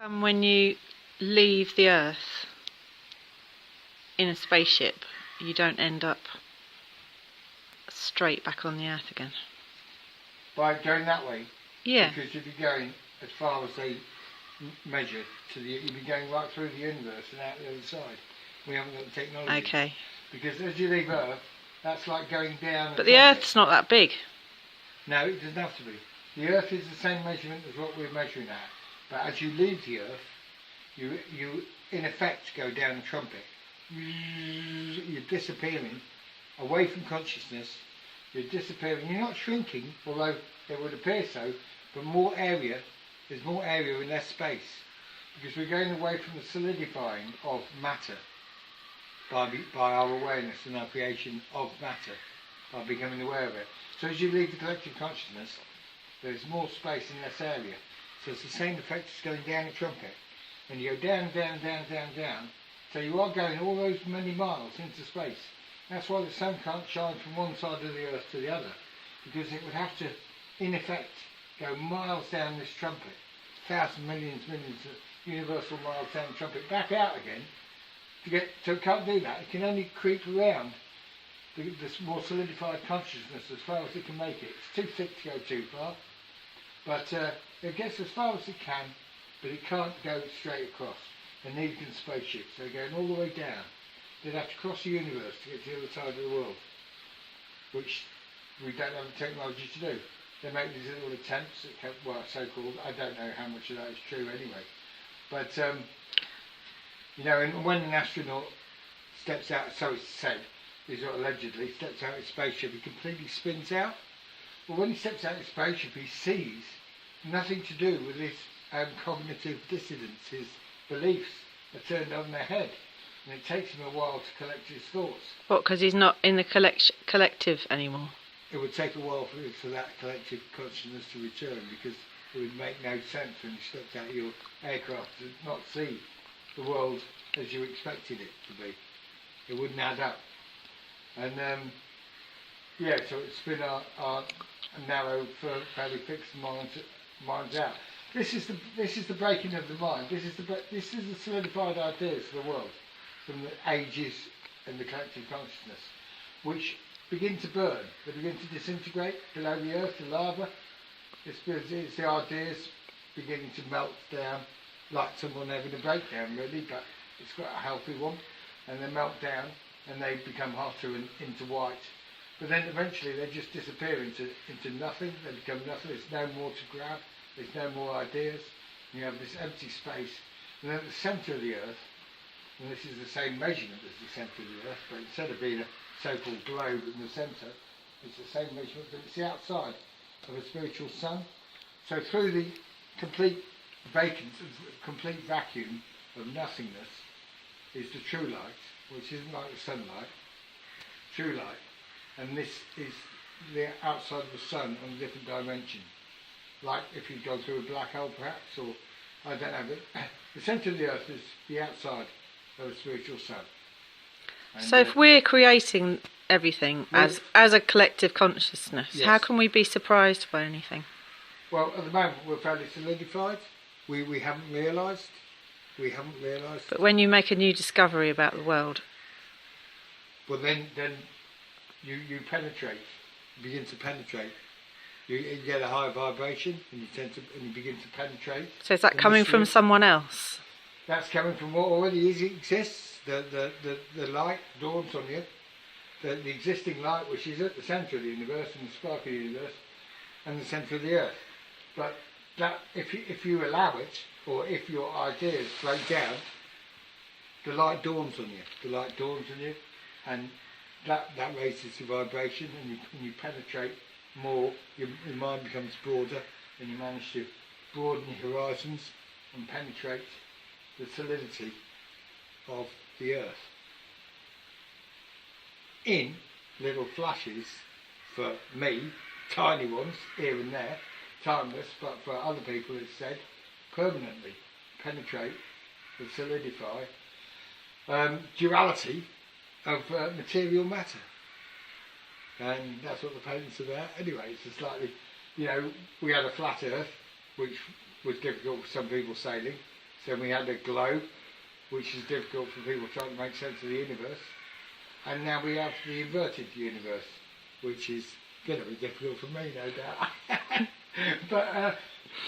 And when you leave the Earth in a spaceship, you don't end up straight back on the Earth again. By going that way? Yeah. Because if you're going as far as they measure, you'll be going right through the universe and out the other side. We haven't got the technology. Okay. Because as you leave Earth, that's like going down. But the Earth's not that big. No, it doesn't have to be. The Earth is the same measurement as what we're measuring at. But as you leave the Earth, you in effect go down a trumpet. You're disappearing away from consciousness. You're disappearing. You're not shrinking, although it would appear so, but more area. There's more area in less space. Because we're going away from the solidifying of matter by our awareness and our creation of matter, by becoming aware of it. So as you leave the collective consciousness, there's more space and less area. So it's the same effect as going down a trumpet. And you go down, down, down, down, down. So you are going all those many miles into space. That's why the sun can't shine from one side of the Earth to the other. Because it would have to, in effect, go miles down this trumpet. Thousands, millions of universal miles down the trumpet. Back out again. So it can't do that. It can only creep around this more solidified consciousness as far as it can make it. It's too thick to go too far. But it gets as far as it can, but it can't go straight across. And neither can spaceships. They're going all the way down. They'd have to cross the universe to get to the other side of the world, which we don't have the technology to do. They make these little attempts, well, so-called, I don't know how much of that is true anyway. But, you know, and when an astronaut steps out, so it's said, is what allegedly, steps out of his spaceship, he completely spins out. Well, when he steps out of his spaceship, he sees nothing to do with his cognitive dissonance. His beliefs are turned on their head, and it takes him a while to collect his thoughts. What, because he's not in the collective anymore? It would take a while for that collective consciousness to return, because it would make no sense when you stepped out of your aircraft to not see the world as you expected it to be. It wouldn't add up. And yeah, so it's been our narrow, fairly fixed minds out. This is the breaking of the mind. This is the solidified ideas of the world from the ages and the collective consciousness, which begin to burn. They begin to disintegrate below the earth, the lava. It's the ideas beginning to melt down, like someone having a breakdown, really, but it's got a healthy one, and they melt down and they become hotter and into white. But then eventually they just disappear into nothing. They become nothing. There's no more to grab. There's no more ideas. You have this empty space. And then at the centre of the earth, and this is the same measurement as the centre of the earth, but instead of being a so-called globe in the centre, it's the same measurement, but it's the outside of a spiritual sun. So through the complete complete vacuum of nothingness is the true light, which isn't like the sunlight, true light. And this is the outside of the sun on a different dimension. Like if you go through a black hole perhaps, or I don't know, but the centre of the earth is the outside of a spiritual sun. And so if we're creating everything as a collective consciousness, yes, how can we be surprised by anything? Well, at the moment we're fairly solidified. We haven't realised. But when you make a new discovery about the world, well then you penetrate, begin to penetrate. You get a higher vibration, and you begin to penetrate. So is that coming from someone else? That's coming from what already exists. The light dawns on you. The existing light, which is at the centre of the universe and the spark of the universe, and the centre of the earth. But that, if you allow it, or if your ideas break down, the light dawns on you. The light dawns on you, and that raises the vibration, and you penetrate more. Your mind becomes broader, and you manage to broaden your horizons and penetrate the solidity of the earth. In little flashes, for me, tiny ones here and there, timeless, but for other people it's said permanently penetrate and solidify duality of material matter. And that's what the paint's about. Anyway, it's just slightly, you know, we had a flat earth, which was difficult for some people sailing. So we had a globe, which is difficult for people trying to make sense of the universe. And now we have the inverted universe, which is going to be difficult for me, no doubt. But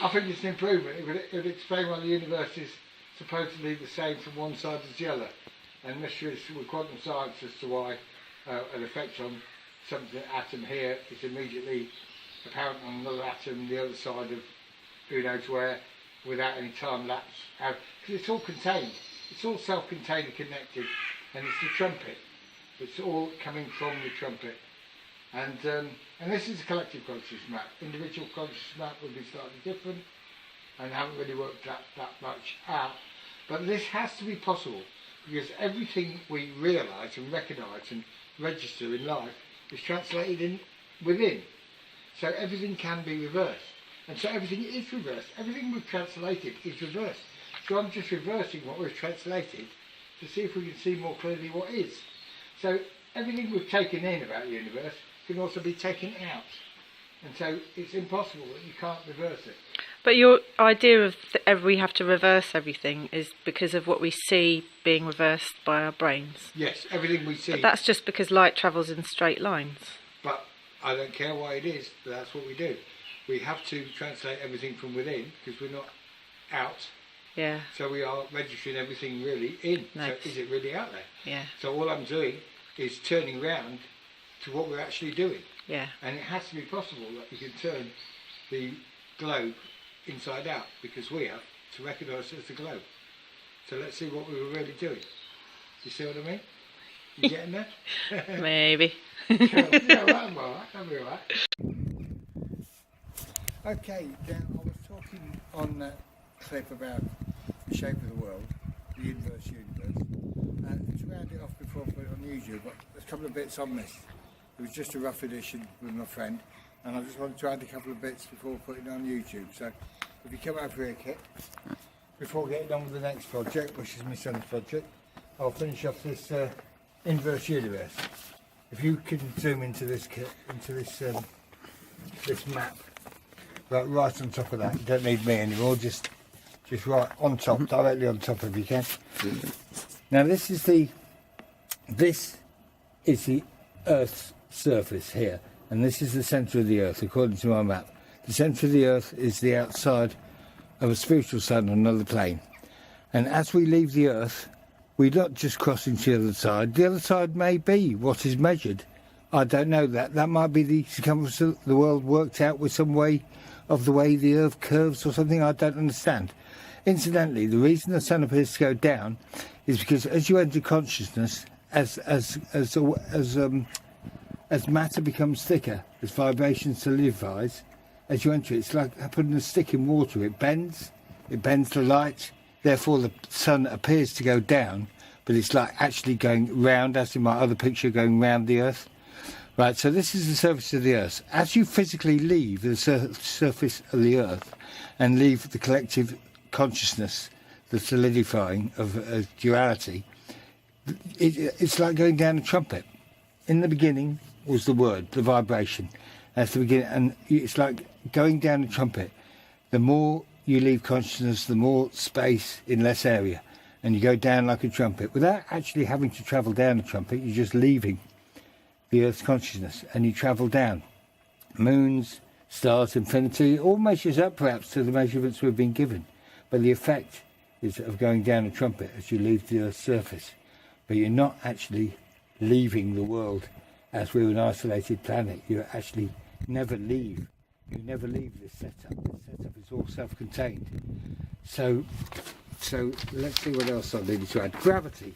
I think it's an improvement. It would explain why the universe is supposedly the same from one side as the other. And mysteries with quantum science as to why an effect on something atom here is immediately apparent on another atom the other side of who knows where without any time lapse. Because it's all contained. It's all self-contained and connected. And it's the trumpet. It's all coming from the trumpet. And this is a collective consciousness map. Individual consciousness map would be slightly different and haven't really worked that much out. But this has to be possible because everything we realise and recognise and register in life is translated in within. So everything can be reversed. And so everything is reversed. Everything we've translated is reversed. So I'm just reversing what we've translated to see if we can see more clearly what is. So everything we've taken in about the universe can also be taken out. And so it's impossible that you can't reverse it. But your idea of we have to reverse everything is because of what we see being reversed by our brains. Yes, everything we see. But that's just because light travels in straight lines. But I don't care why it is, but that's what we do. We have to translate everything from within because we're not out. Yeah. So we are registering everything really in. Nice. So is it really out there? Yeah. So all I'm doing is turning round to what we're actually doing. Yeah. And it has to be possible that you can turn the globe inside out because we have to recognise it as the globe. So let's see what we were really doing. You see what I mean? You getting there? Maybe. Cool. Yeah, well, I'm alright. I'll be alright. Okay, now I was talking on that clip about the shape of the world, the inverse universe. To round it off before I put it on YouTube, but there's a couple of bits on this. It was just a rough edition with my friend, and I just wanted to add a couple of bits before putting it on YouTube. So if you come over here, Kit, before getting on with the next project, which is my son's project, I'll finish off this inverse universe. If you can zoom into this, Kit, into this this map, right on top of that. You don't need me anymore. Just right on top, directly on top if you can. Now this is the Earth's surface here, and this is the centre of the Earth according to my map. The centre of the Earth is the outside of a spiritual sun on another plane, and as we leave the Earth, we're not just crossing to the other side. The other side may be what is measured. I don't know that. That might be the circumference of the world worked out with some way of the way the Earth curves or something. I don't understand. Incidentally, the reason the sun appears to go down is because as you enter consciousness, as matter becomes thicker, as vibration solidifies, as you enter it, it's like putting a stick in water. It bends the light, therefore the sun appears to go down, but it's like actually going round, as in my other picture, going round the Earth. Right, so this is the surface of the Earth. As you physically leave the surface of the Earth and leave the collective consciousness, the solidifying of duality, it's like going down a trumpet. In the beginning was the word, the vibration. That's the beginning, and it's like going down a trumpet. The more you leave consciousness, the more space in less area, and you go down like a trumpet without actually having to travel down a trumpet. You're just leaving the Earth's consciousness, and you travel down. Moons, stars, infinity, all measures up perhaps to the measurements we've been given, but the effect is of going down a trumpet as you leave the Earth's surface. But you're not actually leaving the world as we're an isolated planet. You actually never leave. You never leave this setup. This setup is all self-contained. So let's see what else I needed to add. Gravity.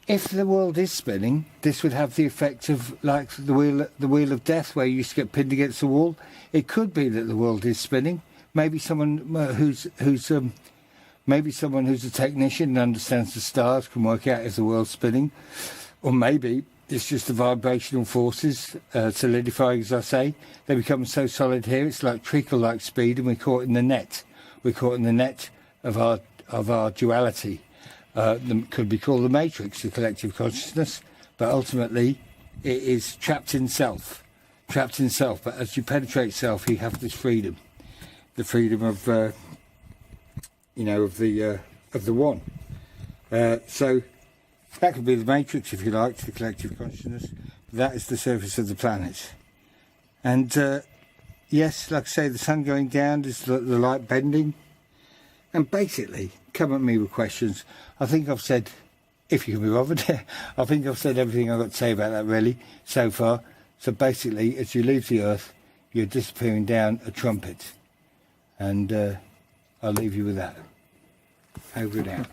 If the world is spinning, this would have the effect of like the wheel of death, where you used to get pinned against the wall. It could be that the world is spinning. Maybe someone who's a technician and understands the stars can work out if the world's spinning, or maybe it's just the vibrational forces solidifying, as I say. They become so solid here, it's like treacle-like speed, and we're caught in the net. We're caught in the net of our duality. Could be called the matrix, the collective consciousness, but ultimately it is trapped in self. But as you penetrate self, you have this freedom, the freedom of of the one. So that could be the matrix, if you like, to the collective consciousness. That is the surface of the planet. And yes, like I say, the sun going down is the light bending. And basically, come at me with questions. I think I've said, if you can be bothered, I think I've said everything I've got to say about that really so far. So basically, as you leave the earth, you're disappearing down a trumpet. And I'll leave you with that. Over and out.